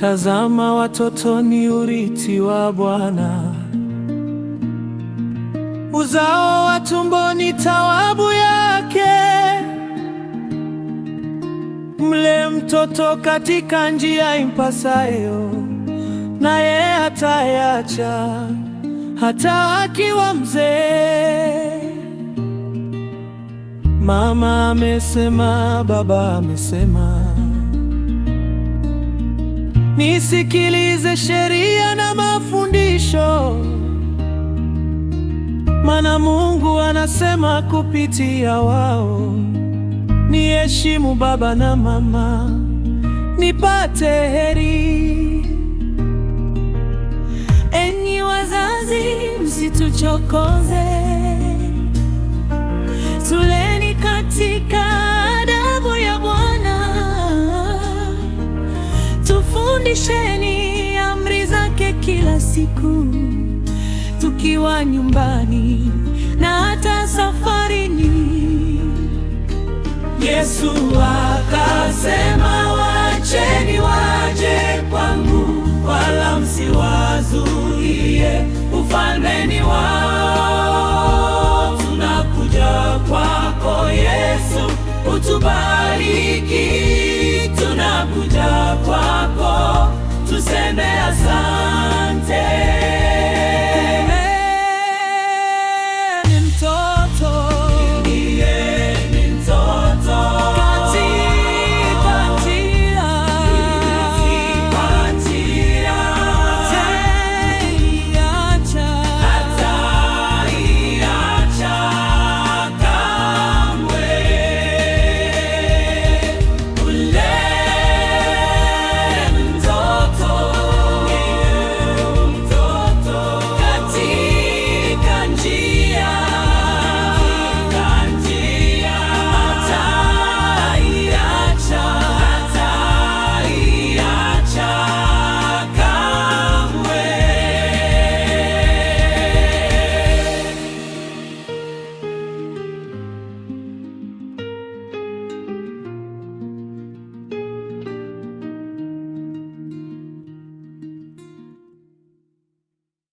Tazama, watoto ni urithi wa Bwana, uzao wa tumbo ni thawabu yake. Mlee mtoto katika njia impasayo, naye hataiacha hata akiwa mzee. Mama amesema, baba amesema, nisikilize sheria na mafundisho, maana Mungu anasema kupitia wao, niheshimu baba na mama, nipate heri. Enyi wazazi, msituchokoze, tuleni katika adabu ya Bwana. Tufundisheni amri zake kila siku, tukiwa nyumbani na hata safarini. Yesu akasema, waacheni waje kwangu, wala msiwazuie, ufalmeni wao. Tunakuja kwako Yesu, utubariki. Tunakuja kwako, tuseme asante.